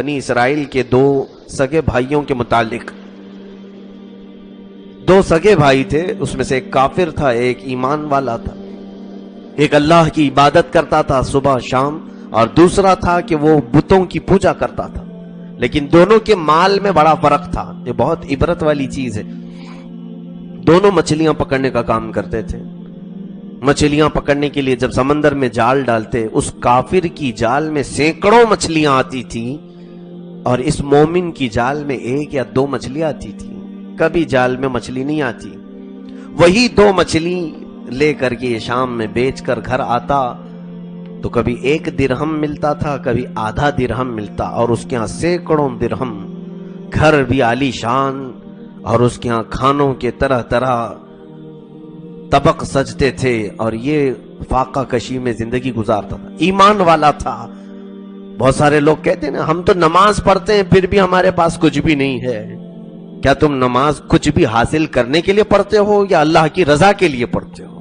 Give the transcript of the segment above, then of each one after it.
بنی اسرائیل کے دو سگے بھائیوں کے متعلق. دو سگے بھائی تھے، اس میں سے ایک کافر تھا، ایک ایمان والا تھا. ایک اللہ کی عبادت کرتا تھا صبح شام، اور دوسرا تھا کہ وہ بتوں کی پوجا کرتا تھا. لیکن دونوں کے مال میں بڑا فرق تھا. یہ بہت عبرت والی چیز ہے. دونوں مچھلیاں پکڑنے کا کام کرتے تھے. مچھلیاں پکڑنے کے لیے جب سمندر میں جال ڈالتے، اس کافر کی جال میں سینکڑوں مچھلیاں آتی تھی، اور اس مومن کی جال میں ایک یا دو مچھلیاں آتی تھی. کبھی جال میں مچھلی نہیں آتی. وہی دو مچھلی لے کر کے شام میں بیچ کر گھر آتا تو کبھی 1 درہم ملتا تھا، کبھی آدھا درہم ملتا، اور اس کے ہاں سینکڑوں درہم. گھر بھی عالی شان، اور اس کے ہاں کھانوں کے طرح طرح طبق سجتے تھے، اور یہ فاقہ کشی میں زندگی گزارتا تھا. ایمان والا تھا. بہت سارے لوگ کہتے ہیں نا، ہم تو نماز پڑھتے ہیں پھر بھی ہمارے پاس کچھ بھی نہیں ہے. کیا تم نماز کچھ بھی حاصل کرنے کے لیے پڑھتے ہو یا اللہ کی رضا کے لیے پڑھتے ہو؟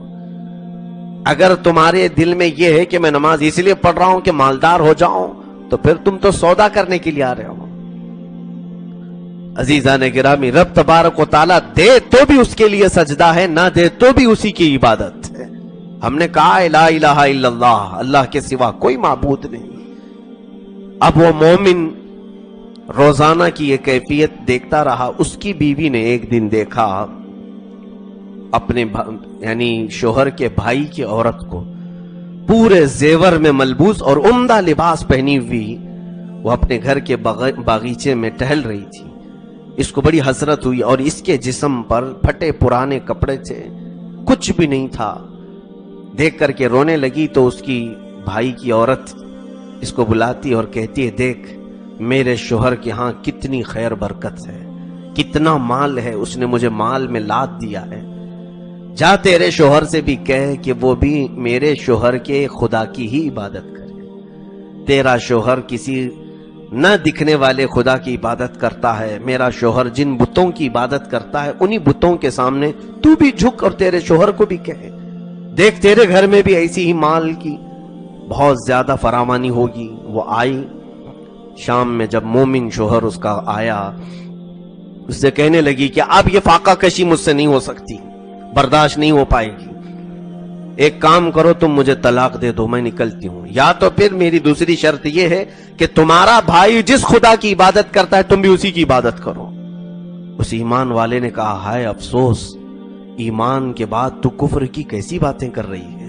اگر تمہارے دل میں یہ ہے کہ میں نماز اس لیے پڑھ رہا ہوں کہ مالدار ہو جاؤں، تو پھر تم تو سودا کرنے کے لیے آ رہے ہو. عزیزان گرامی، رب تبارک و تعالیٰ دے تو بھی اس کے لیے سجدہ ہے، نہ دے تو بھی اسی کی عبادت ہے. ہم نے کہا لا الہ الا اللہ، اللہ کے سوا کوئی معبود نہیں. اب وہ مومن روزانہ کی یہ کیفیت دیکھتا رہا. اس کی بیوی نے ایک دن دیکھا اپنے یعنی شوہر کے بھائی کی عورت کو پورے زیور میں ملبوس اور عمدہ لباس پہنی ہوئی، وہ اپنے گھر کے باغیچے میں ٹہل رہی تھی. اس کو بڑی حسرت ہوئی، اور اس کے جسم پر پھٹے پرانے کپڑے تھے، کچھ بھی نہیں تھا. دیکھ کر کے رونے لگی تو اس کی بھائی کی عورت اس کو بلاتی اور کہتی ہے، دیکھ میرے شوہر کے ہاں کتنی خیر برکت ہے، کتنا مال ہے، اس نے مجھے مال میں لاد دیا ہے. جا تیرے شوہر سے بھی کہہ کہ وہ بھی میرے شوہر کے خدا کی ہی عبادت کرے. تیرا شوہر کسی نہ دکھنے والے خدا کی عبادت کرتا ہے، میرا شوہر جن بتوں کی عبادت کرتا ہے انہی بتوں کے سامنے تو بھی جھک، اور تیرے شوہر کو بھی کہے، دیکھ تیرے گھر میں بھی ایسی ہی مال کی بہت زیادہ فراوانی ہوگی. وہ آئی. شام میں جب مومن شوہر اس کا آیا، اس سے کہنے لگی کہ اب یہ فاقہ کشی مجھ سے نہیں ہو سکتی، برداشت نہیں ہو پائے گی. ایک کام کرو، تم مجھے طلاق دے دو، میں نکلتی ہوں. یا تو پھر میری دوسری شرط یہ ہے کہ تمہارا بھائی جس خدا کی عبادت کرتا ہے تم بھی اسی کی عبادت کرو. اس ایمان والے نے کہا، ہائے افسوس، ایمان کے بعد تو کفر کی کیسی باتیں کر رہی ہے.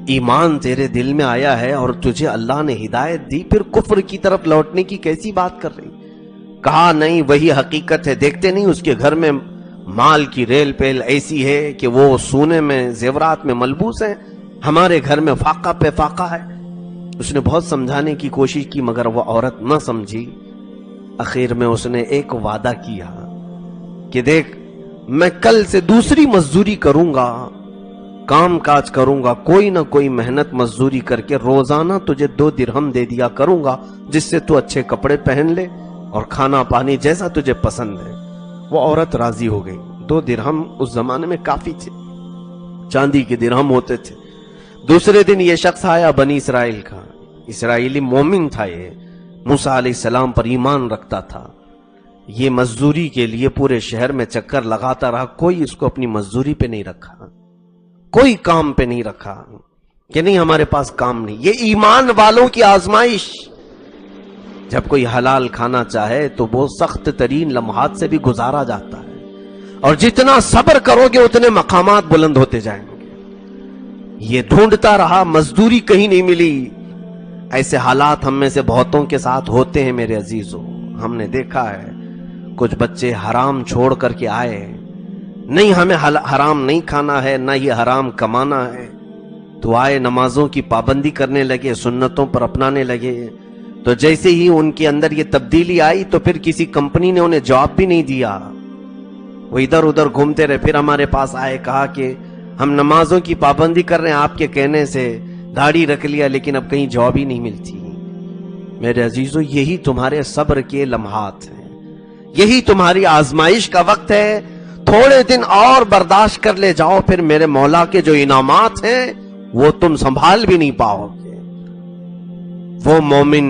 ایمان تیرے دل میں آیا ہے اور تجھے اللہ نے ہدایت دی، پھر کفر کی طرف لوٹنے کی کیسی بات کر رہی. کہا نہیں، وہی حقیقت ہے. دیکھتے نہیں اس کے گھر میں مال کی ریل پیل ایسی ہے کہ وہ سونے میں زیورات میں ملبوس ہیں، ہمارے گھر میں فاقہ پہ فاقہ ہے. اس نے بہت سمجھانے کی کوشش کی مگر وہ عورت نہ سمجھی. آخر میں اس نے ایک وعدہ کیا کہ دیکھ میں کل سے دوسری مزدوری کروں گا، کام کاج کروں گا، کوئی نہ کوئی محنت مزدوری کر کے روزانہ تجھے 2 درہم دے دیا کروں گا، جس سے تو اچھے کپڑے پہن لے اور کھانا پانی جیسا تجھے پسند ہے. وہ عورت راضی ہو گئی. 2 درہم اس زمانے میں کافی تھے، چاندی کے درہم ہوتے تھے. دوسرے دن یہ شخص آیا، بنی اسرائیل کا، اسرائیلی مومن تھا. یہ موسیٰ علیہ السلام پر ایمان رکھتا تھا. یہ مزدوری کے لیے پورے شہر میں چکر لگاتا رہا، کوئی اس کو اپنی مزدوری پہ نہیں رکھا، کوئی کام پہ نہیں رکھا کہ نہیں ہمارے پاس کام نہیں. یہ ایمان والوں کی آزمائش. جب کوئی حلال کھانا چاہے تو وہ سخت ترین لمحات سے بھی گزارا جاتا ہے، اور جتنا صبر کرو گے اتنے مقامات بلند ہوتے جائیں گے. یہ ڈھونڈتا رہا، مزدوری کہیں نہیں ملی. ایسے حالات ہم میں سے بہتوں کے ساتھ ہوتے ہیں میرے عزیزوں. ہم نے دیکھا ہے کچھ بچے حرام چھوڑ کر کے آئے، نہیں ہمیں حرام نہیں کھانا ہے، نہ یہ حرام کمانا ہے، تو آئے نمازوں کی پابندی کرنے لگے، سنتوں پر اپنانے لگے. تو جیسے ہی ان کے اندر یہ تبدیلی آئی تو پھر کسی کمپنی نے انہیں جاب بھی نہیں دیا. وہ ادھر ادھر گھومتے رہے. پھر ہمارے پاس آئے، کہا کہ ہم نمازوں کی پابندی کر رہے ہیں آپ کے کہنے سے، داڑھی رکھ لیا لیکن اب کہیں جاب ہی نہیں ملتی. میرے عزیزو، یہی تمہارے صبر کے لمحات ہیں، یہی تمہاری آزمائش کا وقت ہے. تھوڑے دن اور برداشت کر لے جاؤ، پھر میرے مولا کے جو انعامات ہیں وہ تم سنبھال بھی نہیں پاؤ گے. وہ مومن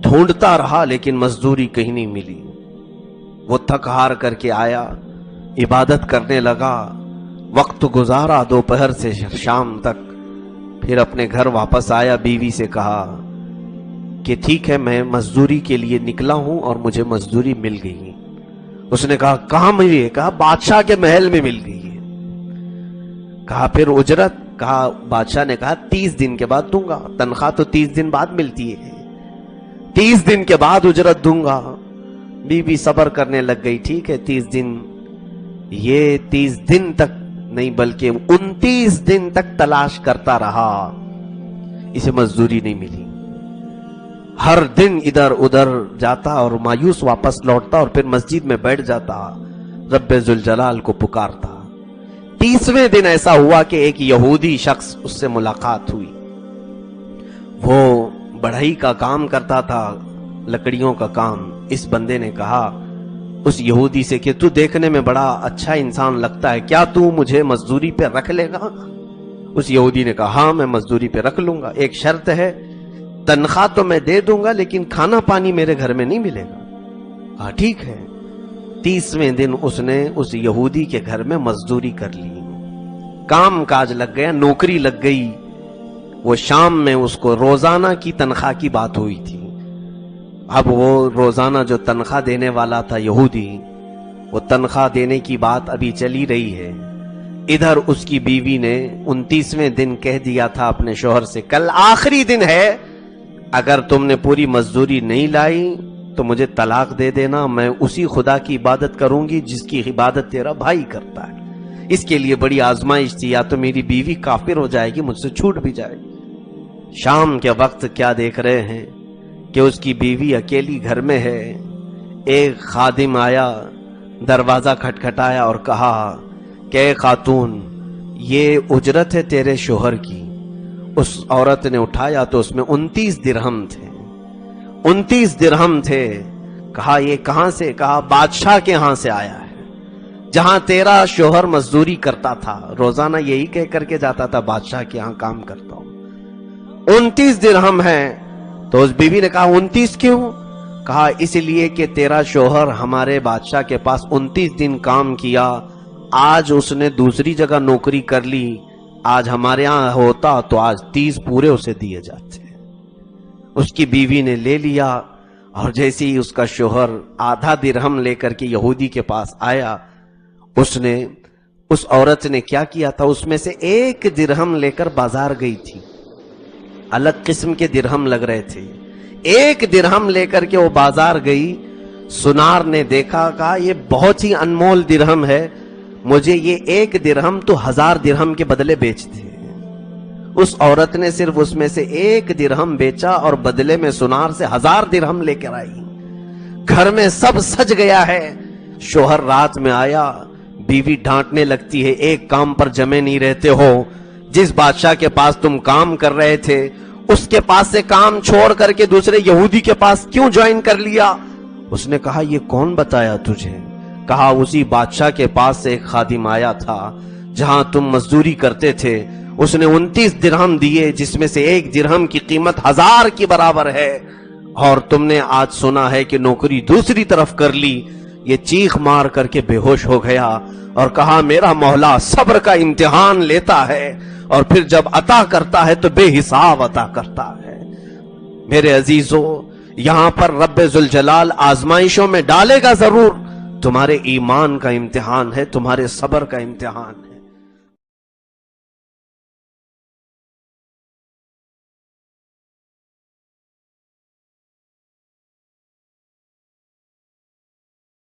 ڈھونڈتا رہا لیکن مزدوری کہیں نہیں ملی. وہ تھک ہار کر کے آیا, عبادت کرنے لگا, وقت گزارا دوپہر سے شام تک. پھر اپنے گھر واپس آیا, بیوی سے کہا کہ ٹھیک ہے میں مزدوری کے لیے نکلا ہوں اور مجھے مزدوری مل گئی. اس نے کہا کہاں ملی ہے؟ کہا بادشاہ کے محل میں مل گئی ہے. کہا پھر اجرت؟ کہا بادشاہ نے کہا 30 دن کے بعد دوں گا, تنخواہ تو 30 دن بعد ملتی ہے, 30 دن کے بعد اجرت دوں گا. بیوی صبر کرنے لگ گئی, ٹھیک ہے 30 دن. یہ 30 دن تک نہیں بلکہ 29 دن تک تلاش کرتا رہا, اسے مزدوری نہیں ملی. ہر دن ادھر ادھر جاتا اور مایوس واپس لوٹتا اور پھر مسجد میں بیٹھ جاتا, رب ذوالجلال کو پکارتا. 30ویں دن ایسا ہوا کہ ایک یہودی شخص اس سے ملاقات ہوئی. وہ بڑھئی کا کام کرتا تھا, لکڑیوں کا کام. اس بندے نے کہا اس یہودی سے کہ تو دیکھنے میں بڑا اچھا انسان لگتا ہے, کیا تو مجھے مزدوری پہ رکھ لے گا؟ اس یہودی نے کہا ہاں میں مزدوری پہ رکھ لوں گا, ایک شرط ہے, تنخواہ تو میں دے دوں گا لیکن کھانا پانی میرے گھر میں نہیں ملے گا. ہاں ٹھیک ہے. 30ویں دن اس نے اس یہودی کے گھر میں مزدوری کر لی, کام کاج لگ گیا, نوکری لگ گئی. وہ شام میں اس کو روزانہ کی تنخواہ کی بات ہوئی تھی. اب وہ روزانہ جو تنخواہ دینے والا تھا یہودی, وہ تنخواہ دینے کی بات ابھی چلی رہی ہے. ادھر اس کی بیوی نے 29ویں دن کہہ دیا تھا اپنے شوہر سے کل آخری دن ہے, اگر تم نے پوری مزدوری نہیں لائی تو مجھے طلاق دے دینا, میں اسی خدا کی عبادت کروں گی جس کی عبادت تیرا بھائی کرتا ہے. اس کے لیے بڑی آزمائش تھی, یا تو میری بیوی کافر ہو جائے گی, مجھ سے چھوٹ بھی جائے گی. شام کے وقت کیا دیکھ رہے ہیں کہ اس کی بیوی اکیلی گھر میں ہے. ایک خادم آیا, دروازہ کھٹکھٹایا اور کہا کہ اے خاتون یہ اجرت ہے تیرے شوہر کی. اس عورت نے اٹھایا تو اس میں 29 درہم تھے. 29 درہم تھے. کہا یہ کہاں سے؟ کہا بادشاہ کے ہاں سے آیا ہے, جہاں تیرا شوہر مزدوری کرتا تھا, روزانہ یہی کہہ کر کے جاتا تھا بادشاہ کے ہاں کام کرتا ہوں. 29 درہم ہے. تو اس بیوی نے کہا 29 کیوں؟ کہا اس لیے کہ تیرا شوہر ہمارے بادشاہ کے پاس 29 دن کام کیا, آج اس نے دوسری جگہ نوکری کر لی, آج ہمارے ہاں ہوتا تو آج 30 پورے اسے دیے جاتے. اس کی بیوی نے لے لیا, اور جیسے ہی اس کا شوہر آدھا درہم لے کر کے یہودی کے پاس آیا, اس عورت نے کیا کیا تھا, اس میں سے 1 درہم لے کر بازار گئی تھی. الگ قسم کے درہم لگ رہے تھے. 1 درہم لے کر کے وہ بازار گئی. سنار نے دیکھا, کہا یہ بہت ہی انمول درہم ہے, مجھے یہ 1 درہم تو 1000 درہم کے بدلے بیچ دے. اس عورت نے صرف اس میں سے 1 درہم بیچا اور بدلے میں سنار سے 1000 درہم لے کر آئی. گھر میں سب سج گیا ہے. شوہر رات میں آیا, بیوی ڈانٹنے لگتی ہے, ایک کام پر جمے نہیں رہتے ہو, جس بادشاہ کے پاس تم کام کر رہے تھے اس کے پاس سے کام چھوڑ کر کے دوسرے یہودی کے پاس کیوں جوائن کر لیا؟ اس نے کہا یہ کون بتایا تجھے؟ کہا اسی بادشاہ کے پاس سے ایک خادم آیا تھا جہاں تم مزدوری کرتے تھے, اس نے 29 درہم دیے جس میں سے 1 درہم کی قیمت 1000 کی برابر ہے, اور تم نے آج سنا ہے کہ نوکری دوسری طرف کر لی. یہ چیخ مار کر کے بے ہوش ہو گیا اور کہا میرا مولا صبر کا امتحان لیتا ہے اور پھر جب عطا کرتا ہے تو بے حساب عطا کرتا ہے. میرے عزیزو, یہاں پر رب ذوالجلال آزمائشوں میں ڈالے گا ضرور, تمہارے ایمان کا امتحان ہے, تمہارے صبر کا امتحان ہے.